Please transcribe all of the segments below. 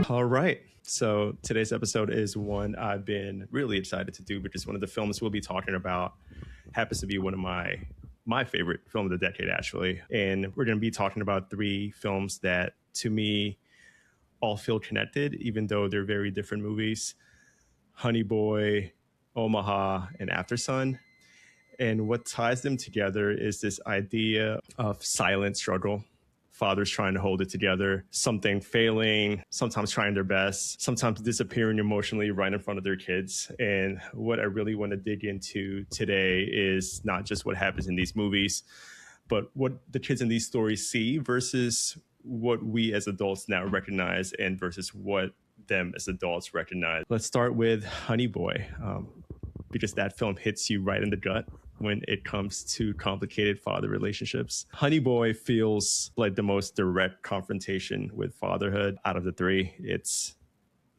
All right. So today's episode is one I've been really excited to do because one of the films we'll be talking about happens to be one of my favorite film of the decade, actually. And we're going to be talking about three films that, to me, all feel connected, even though they're very different movies: Honey Boy, Omaha, and Aftersun. And what ties them together is this idea of silent struggle. Fathers trying to hold it together, something failing, sometimes trying their best, sometimes disappearing emotionally right in front of their kids. And what I really want to dig into today is not just what happens in these movies, but what the kids in these stories see versus what we as adults now recognize and versus what them as adults recognize. Let's start with Honey Boy, because that film hits you right in the gut when it comes to complicated father relationships. Honey Boy feels like the most direct confrontation with fatherhood out of the three. It's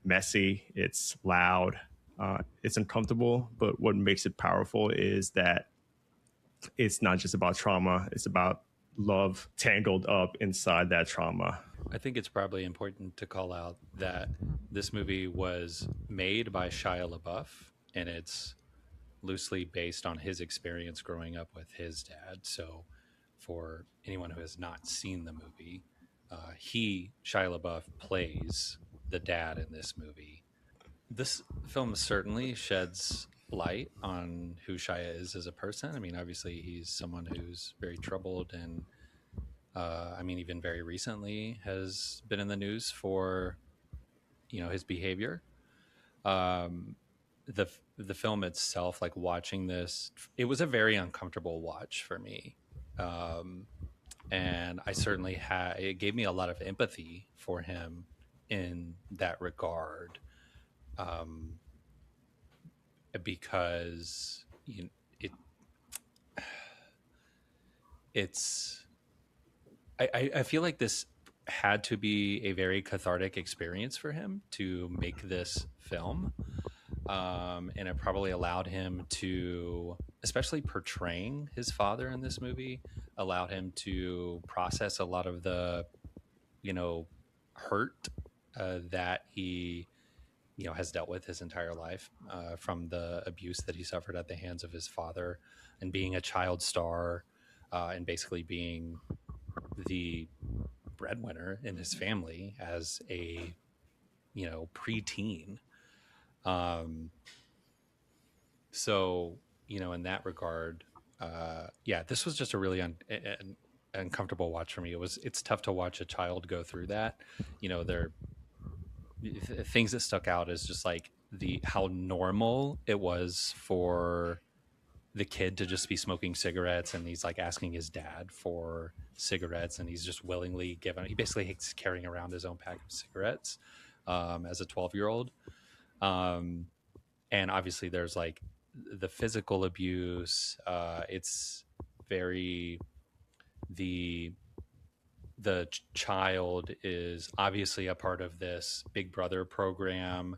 messy, it's loud, it's uncomfortable, but what makes it powerful is that it's not just about trauma, it's about love tangled up inside that trauma. I think it's probably important to call out that this movie was made by Shia LaBeouf, and it's loosely based on his experience growing up with his dad. So for anyone who has not seen the movie, Shia LaBeouf, plays the dad in this movie. This film certainly sheds light on who Shia is as a person. I mean, obviously he's someone who's very troubled and even very recently has been in the news for, his behavior. The film itself, like watching this, it was a very uncomfortable watch for me. And I certainly it gave me a lot of empathy for him in that regard. Because I feel like this had to be a very cathartic experience for him to make this film. And it probably allowed him to, especially portraying his father in this movie, allowed him to process a lot of the, hurt that he, has dealt with his entire life, from the abuse that he suffered at the hands of his father, and being a child star, and basically being the breadwinner in his family as a, preteen. So, in that regard, this was just a really uncomfortable watch for me. It's tough to watch a child go through that. Things that stuck out is just like how normal it was for the kid to just be smoking cigarettes, and he's like asking his dad for cigarettes, and he's just willingly he basically hates carrying around his own pack of cigarettes, as a 12-year-old. And obviously there's like the physical abuse. It's very, the child is obviously a part of this Big Brother program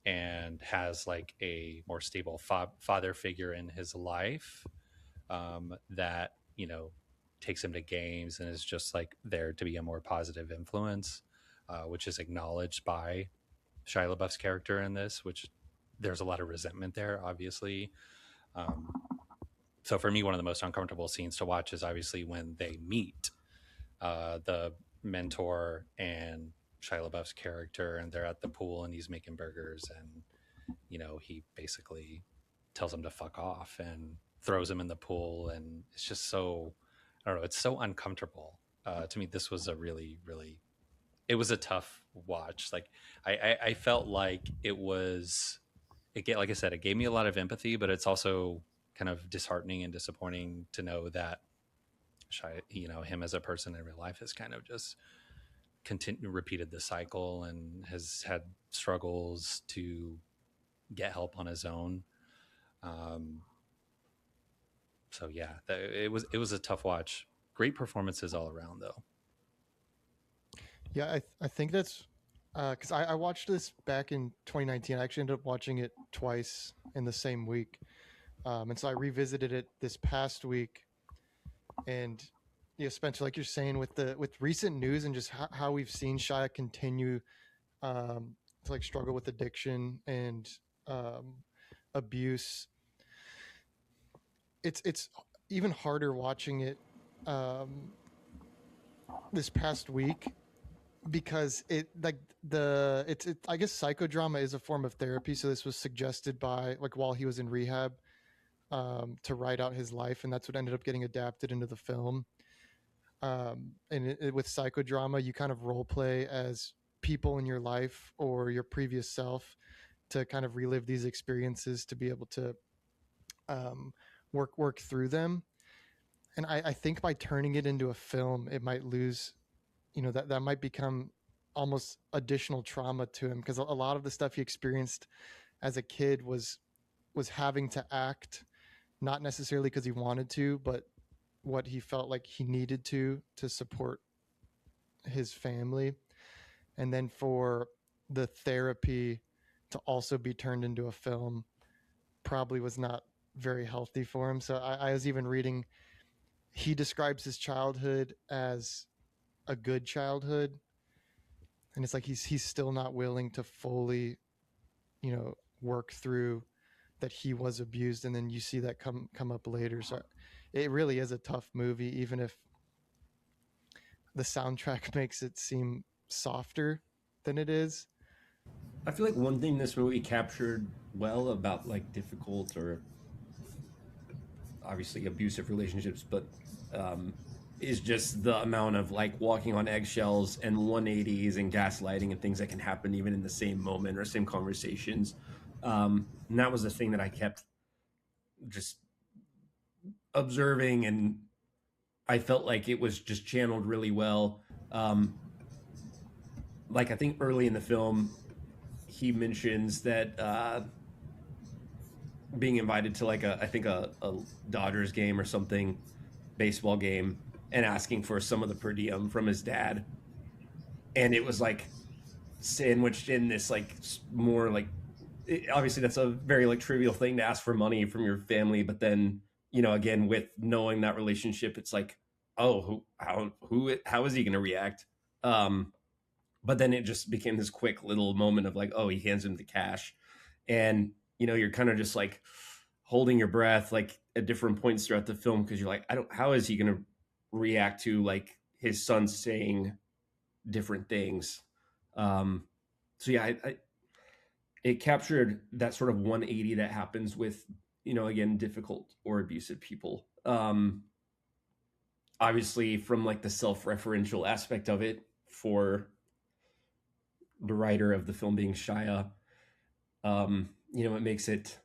and has like a more stable father figure in his life, that, takes him to games and is just like there to be a more positive influence, which is acknowledged by Shia LaBeouf's character in this, which there's a lot of resentment there, obviously. So for me, one of the most uncomfortable scenes to watch is obviously when they meet, the mentor and Shia LaBeouf's character, and they're at the pool and he's making burgers, and, he basically tells him to fuck off and throws him in the pool. And it's just so, I don't know, it's so uncomfortable. To me, this was a really, really, it was a tough watch. Like I felt like like I said, it gave me a lot of empathy, but it's also kind of disheartening and disappointing to know that him as a person in real life has kind of just repeated the cycle and has had struggles to get help on his own. So yeah, it was a tough watch. Great performances all around, though. Yeah, I think that's because I watched this back in 2019. I actually ended up watching it twice in the same week. And so I revisited it this past week. And, Spencer, like you're saying, with recent news and just how we've seen Shia continue to like struggle with addiction and abuse. It's even harder watching it this past week because it like it's I guess psychodrama is a form of therapy. So this was suggested by like while he was in rehab to write out his life, and that's what ended up getting adapted into the film. And with psychodrama, you kind of role play as people in your life or your previous self to kind of relive these experiences to be able to work through them. And I think by turning it into a film, it might lose, that might become almost additional trauma to him, because a lot of the stuff he experienced as a kid was having to act, not necessarily because he wanted to, but what he felt like he needed to support his family. And then for the therapy to also be turned into a film probably was not very healthy for him. So I was even reading, he describes his childhood as a good childhood, and it's like he's still not willing to fully work through that he was abused, and then you see that come up later. So it really is a tough movie, even if the soundtrack makes it seem softer than it is. I feel like one thing this movie captured well about like difficult or obviously abusive relationships, but is just the amount of like walking on eggshells and 180s and gaslighting and things that can happen even in the same moment or same conversations. And that was the thing that I kept just observing, and I felt like it was just channeled really well. Like I think early in the film, he mentions that being invited to like I think a Dodgers game or something, baseball game, and asking for some of the per diem from his dad, and it was like sandwiched in this like more like obviously that's a very like trivial thing to ask for money from your family, but then again with knowing that relationship, it's like, oh, how is he going to react? But then it just became this quick little moment of like, oh, he hands him the cash, and you're kind of just like holding your breath like at different points throughout the film, because you're like, how is he going to react to like his son saying different things? So yeah, it captured that sort of 180 that happens with again difficult or abusive people. Obviously from like the self-referential aspect of it for the writer of the film being Shia, it makes it,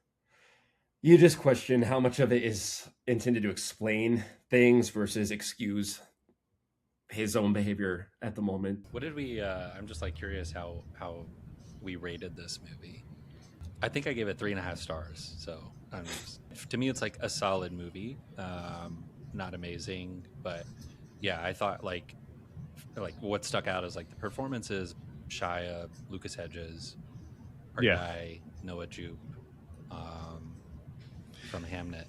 you just question how much of it is intended to explain things versus excuse his own behavior at the moment. What did we I'm just like curious how we rated this movie. I think I gave it 3.5 stars. So to me, it's like a solid movie. Not amazing, but yeah, I thought like what stuck out is like the performances. Shia, Lucas Hedges, our guy Noah Jupe from Hamnet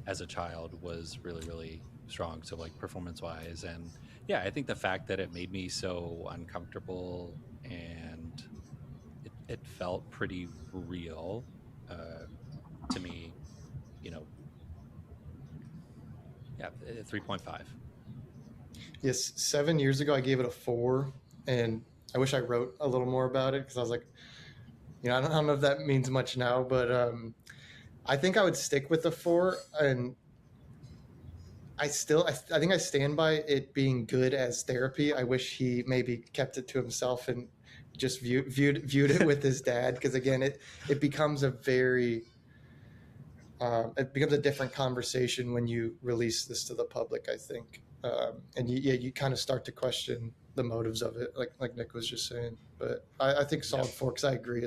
as a child was really, really strong. So like performance wise, and yeah, I think the fact that it made me so uncomfortable and it felt pretty real to me, 3.5. Yes, 7 years ago I gave it a 4, and I wish I wrote a little more about it, because I was like, I don't know if that means much now, but I think I would stick with the 4, and I think I stand by it being good as therapy. I wish he maybe kept it to himself and just viewed it with his dad, because again, it becomes a different conversation when you release this to the public, I think. And you kind of start to question the motives of it, like Nick was just saying. But I think solid 4, because I agree.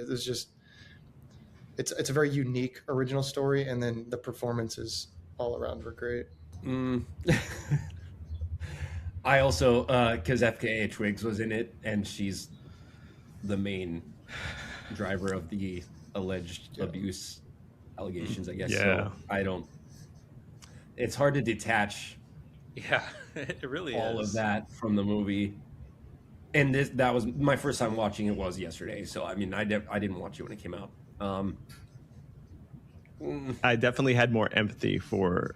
It's a very unique original story, and then the performances all around were great. I also, because FKA Twigs was in it, and she's the main driver of the alleged abuse allegations, I guess. Yeah. So it's hard to detach Yeah, it really all is. of that from the movie. And that was my first time watching it was yesterday. So I mean, I didn't watch it when it came out. I definitely had more empathy for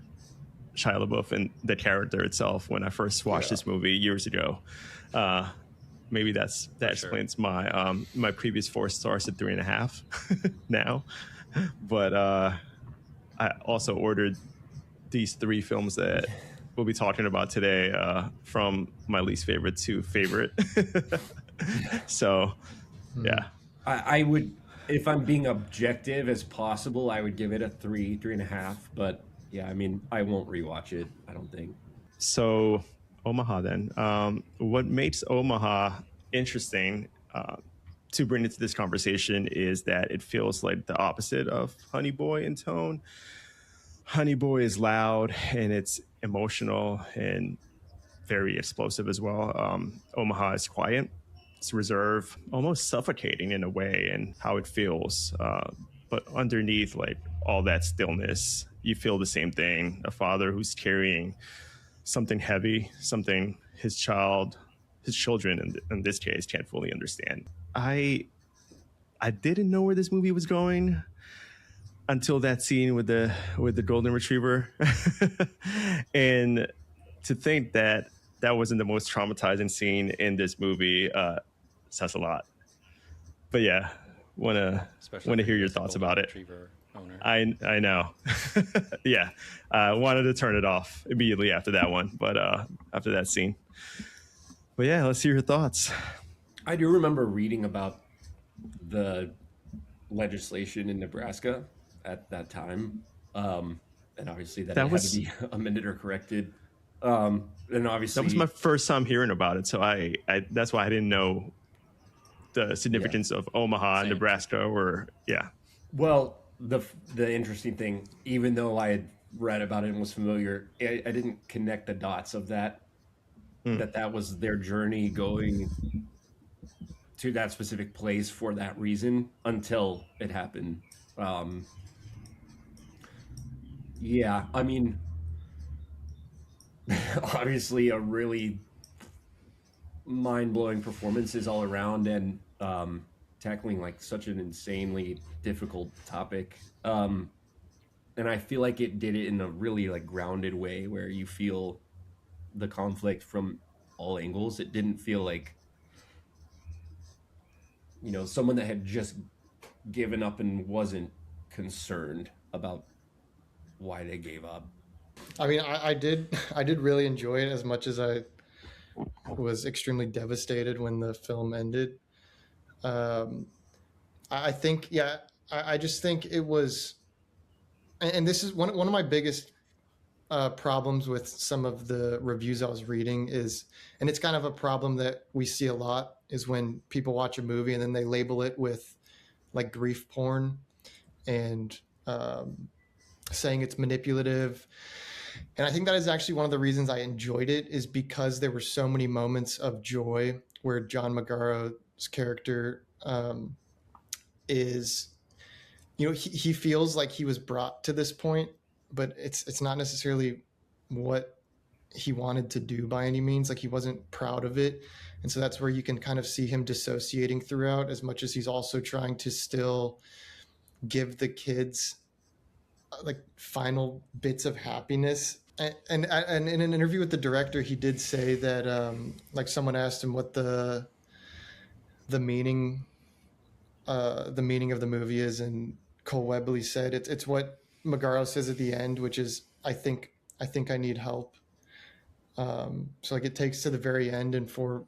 Shia LaBeouf and the character itself when I first watched this movie years ago. Maybe that explains my my previous 4 stars to 3.5 now. But I also ordered these 3 films that we'll be talking about today from my least favorite to favorite. So, yeah. I would, if I'm being objective as possible, I would give it a 3.5. But yeah, I mean, I won't rewatch it, I don't think. So, Omaha then. What makes Omaha interesting to bring into this conversation is that it feels like the opposite of Honey Boy in tone. Honey Boy is loud and it's emotional and very explosive as well. Omaha is quiet, it's reserved, almost suffocating in a way, and how it feels. But underneath, like all that stillness, you feel the same thing. A father who's carrying something heavy, something his children in this case can't fully understand. I didn't know where this movie was going until that scene with the golden retriever, and to think that that wasn't the most traumatizing scene in this movie says a lot. But yeah, wanna hear your thoughts about it. Owner. I know. Yeah, I wanted to turn it off immediately after that one, but after that scene. But yeah, let's hear your thoughts. I do remember reading about the legislation in Nebraska at that time, and obviously that had to be amended or corrected. And obviously that was my first time hearing about it, so I that's why I didn't know the significance of Omaha, Nebraska, or yeah. Well, the interesting thing, even though I had read about it and was familiar, I didn't connect the dots of that. That was their journey going to that specific place for that reason until it happened. Yeah, I mean, obviously a really mind-blowing performances all around, and tackling like such an insanely difficult topic. And I feel like it did it in a really like grounded way where you feel the conflict from all angles. It didn't feel like, someone that had just given up and wasn't concerned about why they gave up. I mean, I did really enjoy it as much as I was extremely devastated when the film ended. I think, yeah, I just think it was, and this is one of my biggest problems with some of the reviews I was reading is, and it's kind of a problem that we see a lot, is when people watch a movie and then they label it with like grief porn and saying it's manipulative. And I think that is actually one of the reasons I enjoyed it, is because there were so many moments of joy where John Magaro's character is, he feels like he was brought to this point, but it's not necessarily what he wanted to do by any means. Like, he wasn't proud of it. And so that's where you can kind of see him dissociating throughout, as much as he's also trying to still give the kids like final bits of happiness. And in an interview with the director, he did say that like someone asked him what the meaning of the movie is, and Cole Webley said it's what Magaro says at the end, which is I think I need help. So like it takes to the very end, and for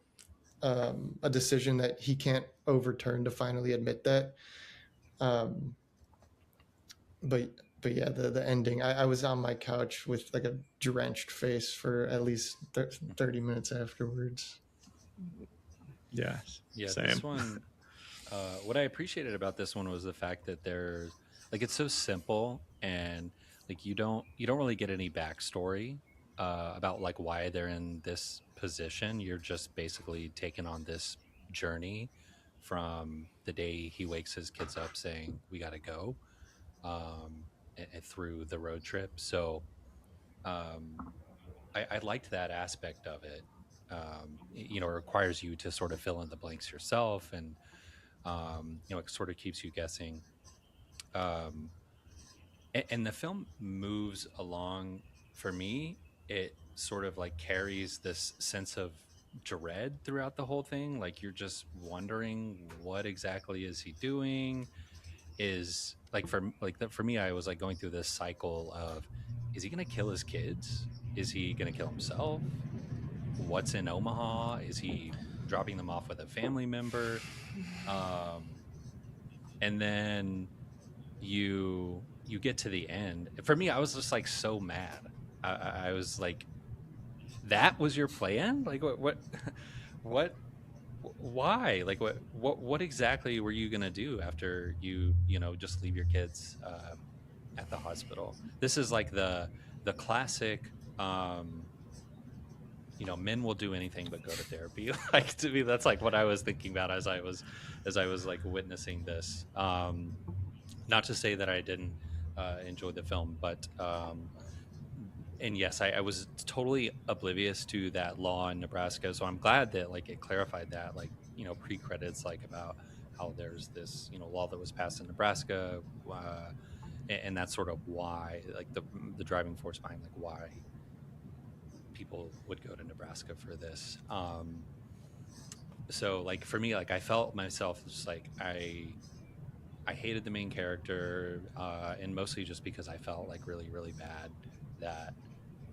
a decision that he can't overturn to finally admit that. But yeah, the ending, I was on my couch with like a drenched face for at least 30 minutes afterwards. Yeah, same. This one, what I appreciated about this one was the fact that there's like, it's so simple, and like you don't really get any backstory about like why they're in this position. You're just basically taken on this journey from the day he wakes his kids up saying we got to go, and through the road trip. So I liked that aspect of it. it requires you to sort of fill in the blanks yourself, and it sort of keeps you guessing. And the film moves along. For me, it sort of like carries this sense of dread throughout the whole thing. Like you're just wondering, what exactly is he doing? Is like for me, I was like going through this cycle of, is he going to kill his kids? Is he going to kill himself? What's in Omaha? Is he dropping them off with a family member? And then you get to the end. For me, I was just like so mad. I was like, that was your plan? Like what why? Like what exactly were you gonna do after you just leave your kids at the hospital? This is like the classic men will do anything but go to therapy. Like, to me, that's like what I was thinking about as I was like witnessing this. Not to say that I didn't enjoy the film, but and yes, I was totally oblivious to that law in Nebraska. So I'm glad that like it clarified that, like, pre-credits, like about how there's this law that was passed in Nebraska, and that's sort of why, like, the driving force behind like why people would go to Nebraska for this. So like for me, like I felt myself just like I hated the main character, and mostly just because I felt like really, really bad that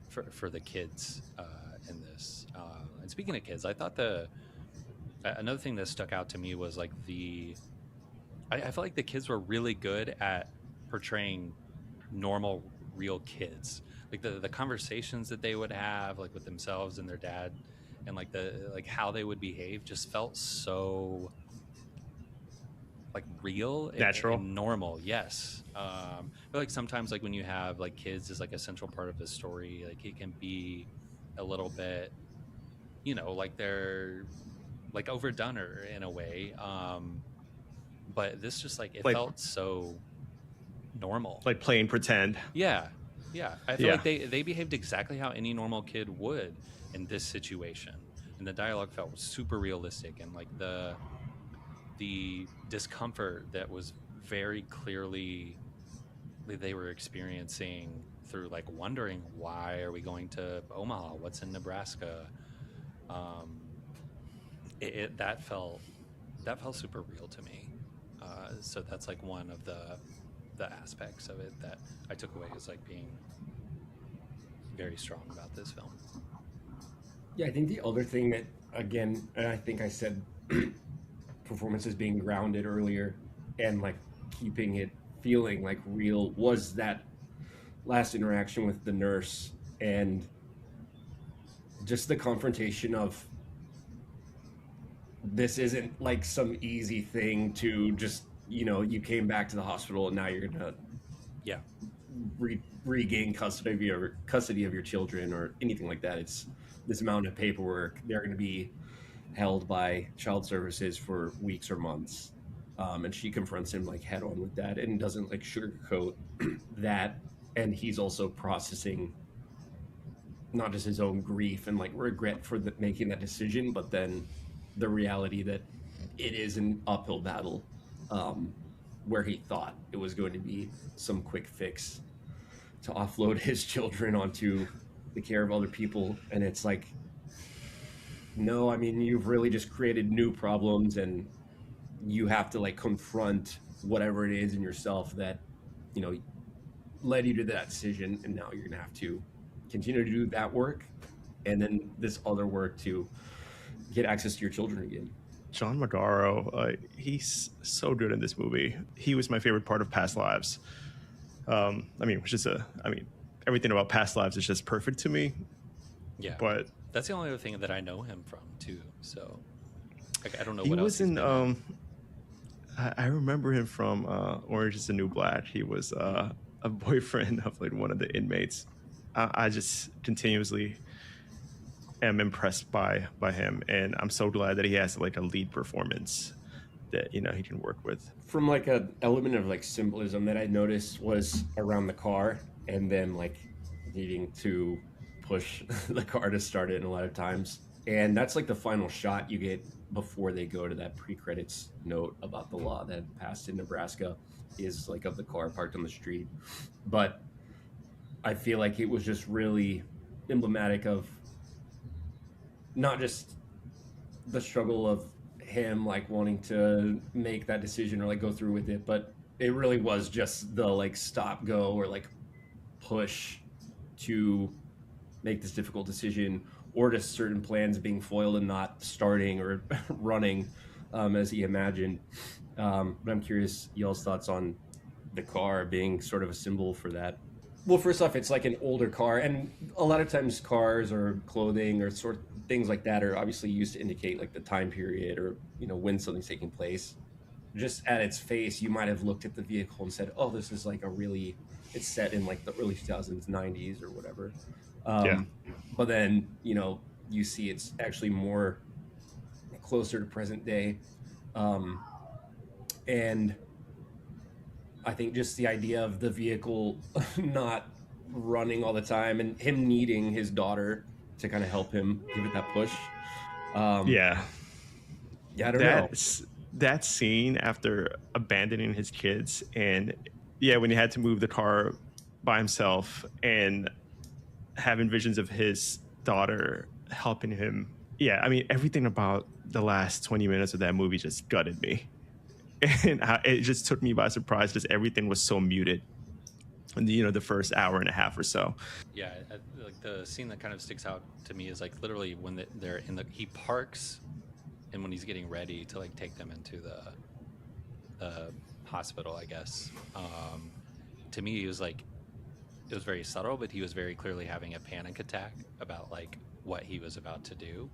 for the kids in this. And speaking of kids, I thought another thing that stuck out to me was like I felt like the kids were really good at portraying normal, real kids. Like the conversations that they would have, like with themselves and their dad, and like how they would behave, just felt so like real, natural, and normal. Yes. But like sometimes, like when you have like kids as like a central part of the story, like it can be a little bit, like they're like overdone or in a way. But this just like it felt so normal, like playing pretend. Yeah. I feel like they behaved exactly how any normal kid would in this situation, and the dialogue felt super realistic, and like the discomfort that was very clearly they were experiencing through like wondering, why are we going to Omaha? What's in Nebraska? That felt super real to me. So that's like one of the aspects of it that I took away as like being very strong about this film. Yeah, I think the other thing that, again, and I think I said performances being grounded earlier and like keeping it feeling like real, was that last interaction with the nurse and just the confrontation of, this isn't like some easy thing to just, you came back to the hospital and now you're gonna regain custody of your children or anything like that. It's this amount of paperwork. They're going to be held by child services for weeks or months, and she confronts him like head on with that and doesn't like sugarcoat that. And he's also processing not just his own grief and like regret for making that decision, but then the reality that it is an uphill battle, where he thought it was going to be some quick fix to offload his children onto the care of other people. And it's like, no, I mean, you've really just created new problems, and you have to like confront whatever it is in yourself that, led you to that decision. And now you're going to have to continue to do that work, and then this other work to get access to your children again. John Magaro, he's so good in this movie. He was my favorite part of Past Lives. Everything about Past Lives is just perfect to me. Yeah, but that's the only other thing that I know him from too. So like, I don't know he what was else in. I remember him from Orange Is the New Black. He was a boyfriend of like one of the inmates. I just continuously am impressed by him, and I'm so glad that he has like a lead performance that he can work with. From like a element of like symbolism that I noticed was around the car, and then like needing to push the car to start it, and a lot of times And that's like the final shot you get before they go to that pre-credits note about the law that passed in Nebraska, is like of the car parked on the street. But I feel like it was just really emblematic of not just the struggle of him like wanting to make that decision or like go through with it, but it really was just the like stop go or like push to make this difficult decision, or just certain plans being foiled and not starting or running as he imagined. But I'm curious y'all's thoughts on the car being sort of a symbol for that. Well, first off, it's like an older car, and a lot of times cars or clothing or sort of things like that are obviously used to indicate like the time period or when something's taking place. Just at its face, you might have looked at the vehicle and said, "Oh, this is like it's set in like the early 2000s, 90s, or whatever." Yeah. But then you see it's actually more closer to present day, and I think just the idea of the vehicle not running all the time and him needing his daughter to kind of help him give it that push. Yeah. I don't know. That scene after abandoning his kids, and when he had to move the car by himself and having visions of his daughter helping him. Yeah, I mean, everything about the last 20 minutes of that movie just gutted me. And it just took me by surprise because everything was so muted in the first hour and a half or so. Yeah, like the scene that kind of sticks out to me is like literally when they're he parks, and when he's getting ready to like take them into the hospital, I guess. To me, it was very subtle, but he was very clearly having a panic attack about like what he was about to do.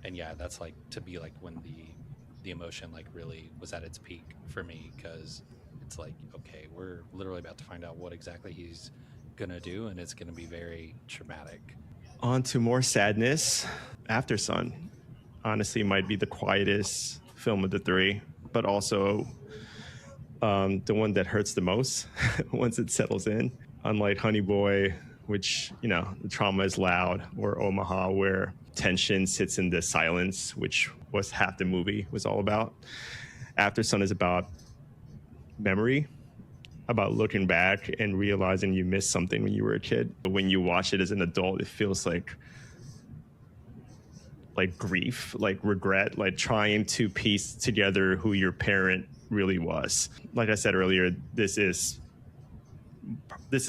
And yeah, that's like to be like when the emotion like really was at its peak for me, because it's like, okay, we're literally about to find out what exactly he's gonna do, and it's gonna be very traumatic. On to more sadness. Aftersun honestly might be the quietest film of the three, but also the one that hurts the most once it settles in. Unlike Honey Boy, which, the trauma is loud, or Omaha, where tension sits in the silence, which was half the movie was all about. Aftersun is about memory, about looking back and realizing you missed something when you were a kid. But when you watch it as an adult, it feels like grief, like regret, like trying to piece together who your parent really was. Like I said earlier, this is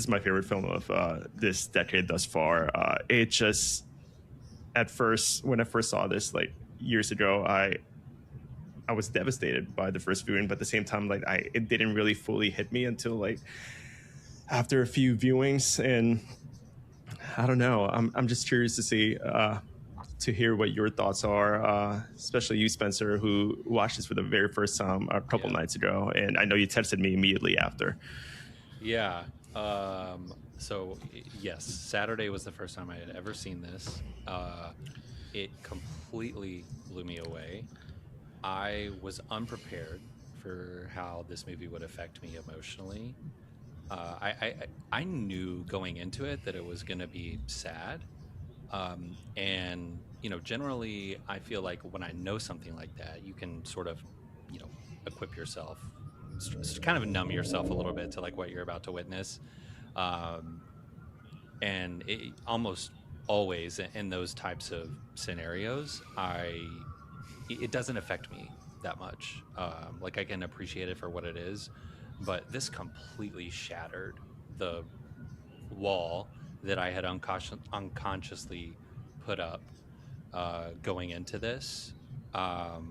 my favorite film of this decade thus far. It just, at first, when I first saw this like years ago, I was devastated by the first viewing, but at the same time, like it didn't really fully hit me until like after a few viewings. And I don't know, I'm just curious to see to hear what your thoughts are, especially you, Spencer, who watched this for the very first time a couple nights ago, and I know you texted me immediately after. Yeah. So yes, Saturday was the first time I had ever seen this. It completely blew me away. I was unprepared for how this movie would affect me emotionally. I knew going into it that it was going to be sad. And, generally I feel like when I know something like that, you can sort of, equip yourself, kind of numb yourself a little bit to like what you're about to witness. And it almost always in those types of scenarios, it doesn't affect me that much. Like I can appreciate it for what it is, but this completely shattered the wall that I had unconsciously put up going into this. I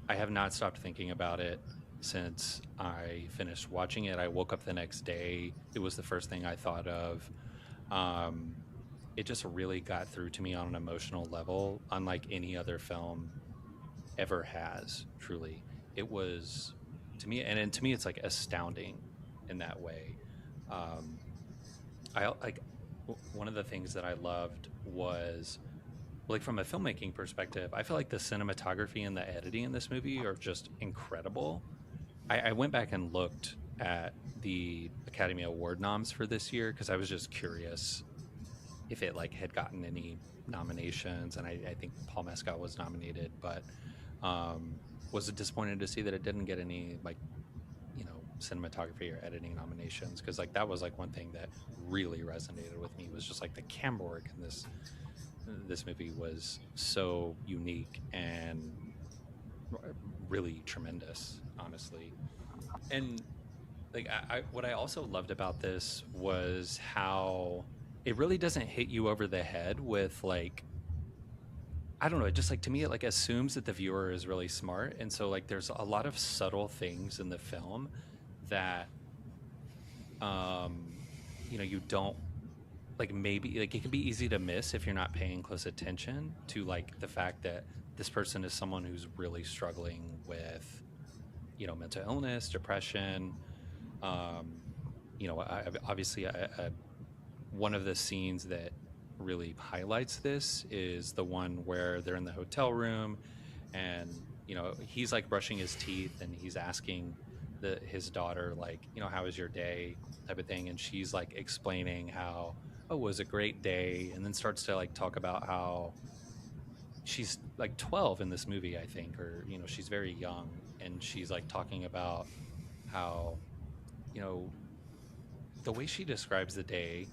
have not stopped thinking about it since I finished watching it. I woke up the next day. It was the first thing I thought of. It just really got through to me on an emotional level, unlike any other film ever has, truly. It was, to me, and to me it's like astounding in that way. One of the things that I loved was, like, from a filmmaking perspective, I feel like the cinematography and the editing in this movie are just incredible. I went back and looked at the Academy Award noms for this year because I was just curious if it like had gotten any nominations, and I think Paul Mescal was nominated, but was disappointed to see that it didn't get any like, you know, cinematography or editing nominations, because like that was like one thing that really resonated with me, was just like the camera work in this movie was so unique and really tremendous, honestly. And like what I also loved about this was how it really doesn't hit you over the head with like, I don't know, it just like, to me it like assumes that the viewer is really smart, and so like there's a lot of subtle things in the film that you know, you don't like, maybe like it can be easy to miss if you're not paying close attention to like the fact that this person is someone who's really struggling with, you know, mental illness, depression. You know, obviously one of the scenes that really highlights this is the one where they're in the hotel room and, you know, he's like brushing his teeth and he's asking his daughter, like, you know, how was your day, type of thing, and she's like explaining how, oh, it was a great day, and then starts to like talk about how she's like 12 in this movie, I think, or, you know, she's very young, and she's like talking about how, you know, the way she describes the day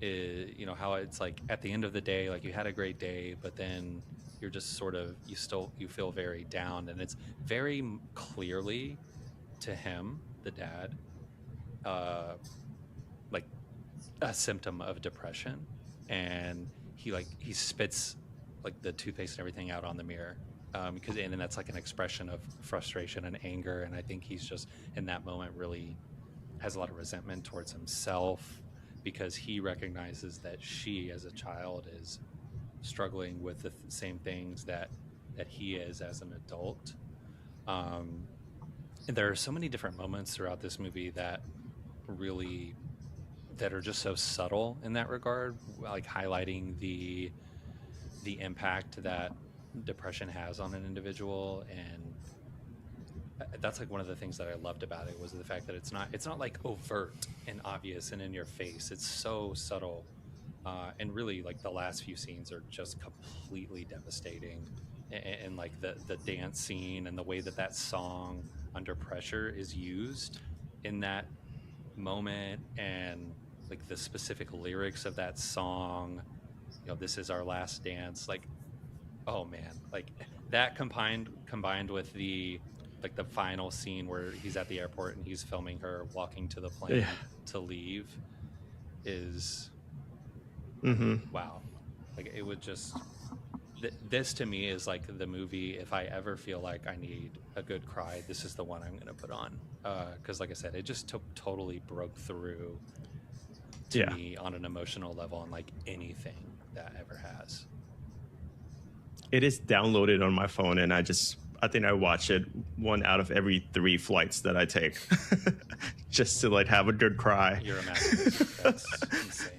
is, you know, how it's like at the end of the day, like you had a great day, but then you're just sort of, you feel very down, and it's very clearly to him, the dad, like a symptom of depression, and he spits like the toothpaste and everything out on the mirror, because and that's like an expression of frustration and anger, and I think he's just in that moment really has a lot of resentment towards himself, because he recognizes that she as a child is struggling with the same things that he is as an adult. And there are so many different moments throughout this movie that are just so subtle in that regard, like highlighting the impact that depression has on an individual. And that's like one of the things that I loved about it, was the fact that it's not like overt and obvious and in your face. It's so subtle, and really like the last few scenes are just completely devastating. And like the dance scene and the way that song Under Pressure is used in that moment, and like the specific lyrics of that song, you know, this is our last dance, like, oh man, like that combined with the final scene where he's at the airport and he's filming her walking to the plane to leave is wow. Like it would just, this to me is like the movie, if I ever feel like I need a good cry, this is the one I'm going to put on, because like I said, it just totally broke through to me on an emotional level, and like anything that ever has. It is downloaded on my phone, and I think I watch it 1 out of every 3 flights that I take just to like have a good cry. You're imagining. That's insane.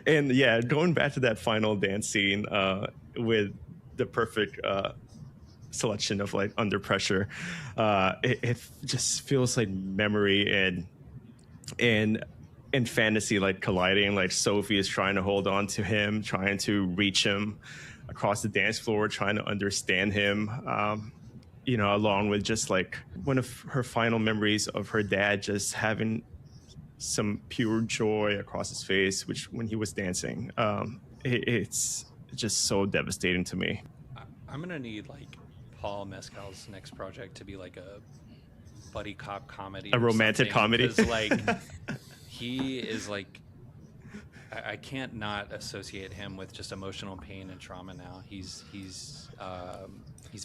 And yeah, going back to that final dance scene with the perfect selection of like Under Pressure, it just feels like memory and fantasy like colliding. Like Sophie is trying to hold on to him, trying to reach him across the dance floor, trying to understand him, you know, along with just like one of her final memories of her dad just having some pure joy across his face, which when he was dancing, it's just so devastating to me. I'm gonna need like Paul Mescal's next project to be like a buddy cop comedy, a romantic comedy, because like he is like, I can't not associate him with just emotional pain and trauma now. He's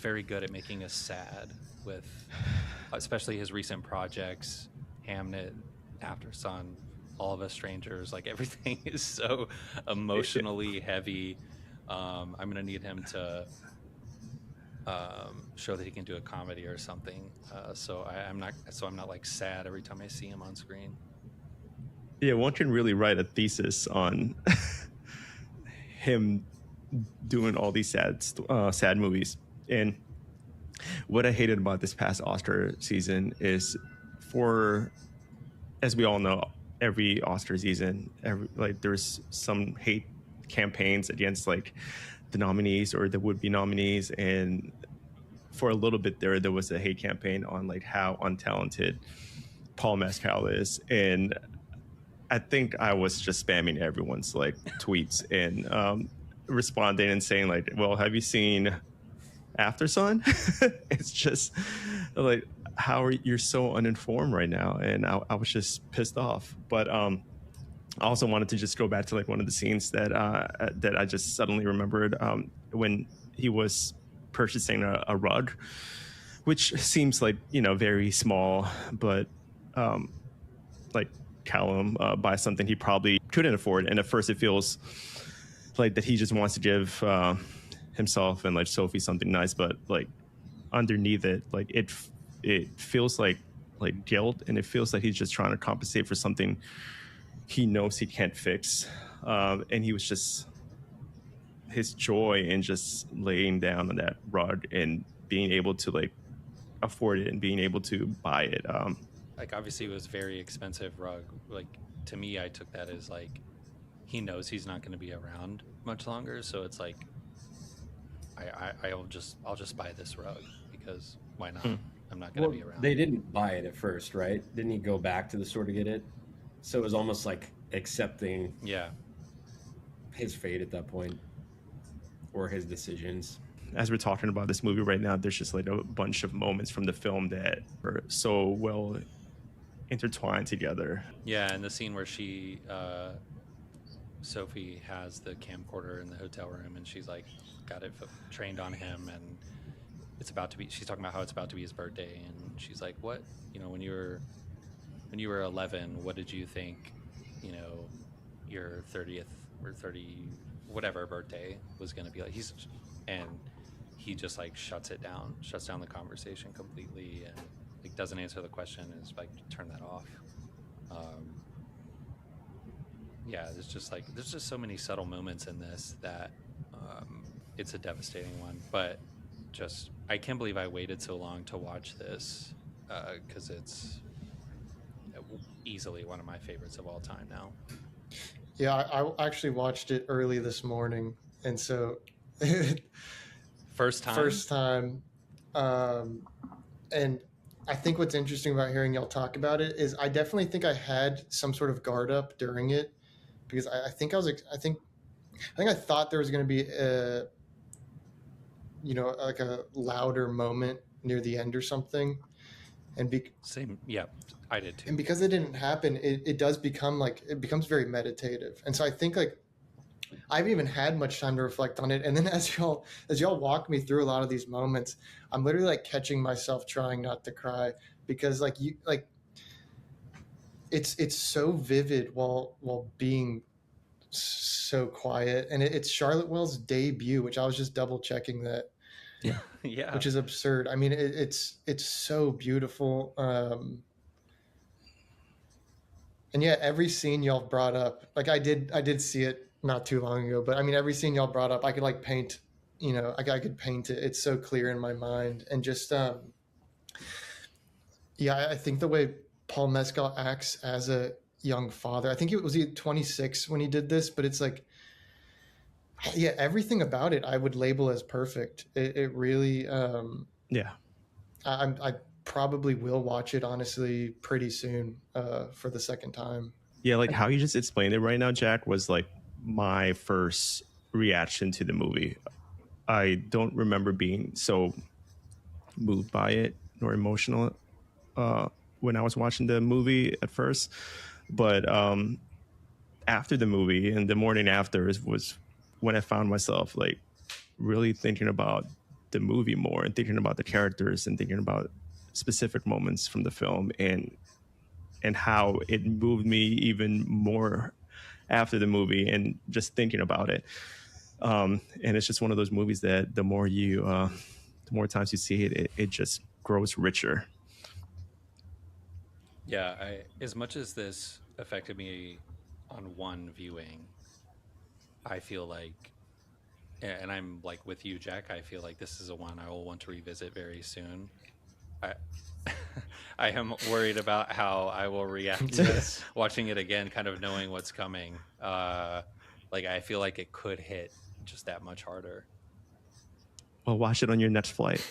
very good at making us sad with, especially his recent projects, Hamnet, Aftersun, All of Us Strangers. Like everything is so emotionally heavy. I'm gonna need him to show that he can do a comedy or something. So I'm not like sad every time I see him on screen. Yeah, one can really write a thesis on him doing all these sad movies. And what I hated about this past Oscar season is, for, as we all know, every Oscar season, there's some hate campaigns against like the nominees or the would-be nominees, and for a little bit there was a hate campaign on like how untalented Paul Mescal is, and I think I was just spamming everyone's like tweets and responding and saying like, well, have you seen Aftersun? It's just like, how are you're so uninformed right now, and I was just pissed off. But I also wanted to just go back to like one of the scenes that I just suddenly remembered, when he was purchasing a rug, which seems like, very small, but like Callum buys something he probably couldn't afford, and at first it feels like that he just wants to give himself and like Sophie something nice, but like underneath it, like it feels like guilt, and it feels like he's just trying to compensate for something he knows he can't fix. And he was just, his joy in just laying down on that rug and being able to like afford it and being able to buy it. Like, obviously it was very expensive rug. Like, to me, I took that as like, he knows he's not going to be around much longer, so it's like, I'll just buy this rug, because why not? I'm not going to be around. They didn't buy it at first, right? Didn't he go back to the store to get it? So it was almost like accepting his fate at that point, or his decisions. As we're talking about this movie right now, there's just like a bunch of moments from the film that are so well intertwined together. Yeah, and the scene where Sophie has the camcorder in the hotel room, and she's like got it trained on him, and she's talking about how it's about to be his birthday, and she's like, what, when you were 11, what did you think, your 30th or 30 whatever birthday was going to be like? And he just like shuts down the conversation completely, and like doesn't answer the question, and is like, turn that off. There's just so many subtle moments in this that it's a devastating one. But just, I can't believe I waited so long to watch this, because it's easily one of my favorites of all time now. Yeah, I actually watched it early this morning, and so First time. And I think what's interesting about hearing y'all talk about it is I definitely think I had some sort of guard up during it, because I think I thought there was going to be like a louder moment near the end or something, and same. Yeah, I did too. And because it didn't happen, it becomes very meditative. And so I think like I haven't even had much time to reflect on it. And then as y'all walk me through a lot of these moments, I'm literally like catching myself trying not to cry, because it's so vivid while being so quiet. And it's Charlotte Wells' debut, which I was just double checking that. Yeah. Which is absurd. I mean, it's so beautiful. And yeah, every scene y'all brought up, like I did see it not too long ago, but I mean, every scene y'all brought up, I could like paint, I could paint it. It's so clear in my mind. And just, I think the way Paul Mescal acts as a young father, I think he was 26 when he did this, but it's like, yeah, everything about it I would label as perfect. It really, I probably will watch it honestly pretty soon for the second time. Yeah, like how you just explained it right now, Jack, was like my first reaction to the movie. I don't remember being so moved by it nor emotional when I was watching the movie at first, but after the movie and the morning after was when I found myself like really thinking about the movie more and thinking about the characters and thinking about specific moments from the film and how it moved me even more after the movie and just thinking about it. And it's just one of those movies that the more times you see it, it just grows richer. Yeah, as much as this affected me on one viewing, I feel like Yeah, and I'm like with you, Jack. I feel like this is a one I will want to revisit very soon. I I am worried about how I will react to watching it again, kind of knowing what's coming. Like I feel like it could hit just that much harder. Well, watch it on your next flight.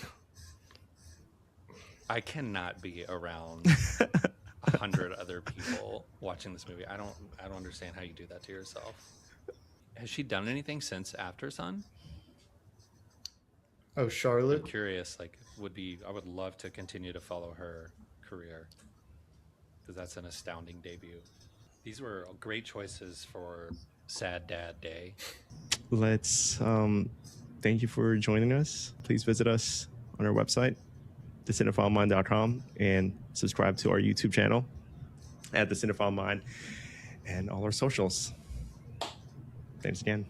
I cannot be around 100 other people watching this movie. I don't understand how you do that to yourself. Has she done anything since Aftersun? Oh, Charlotte. I'm curious. Like, I would love to continue to follow her career because that's an astounding debut. These were great choices for Sad Dad Day. Let's thank you for joining us. Please visit us on our website, thecinephilemind.com, and subscribe to our YouTube channel at The Cinephile Mind and all our socials. Thanks again.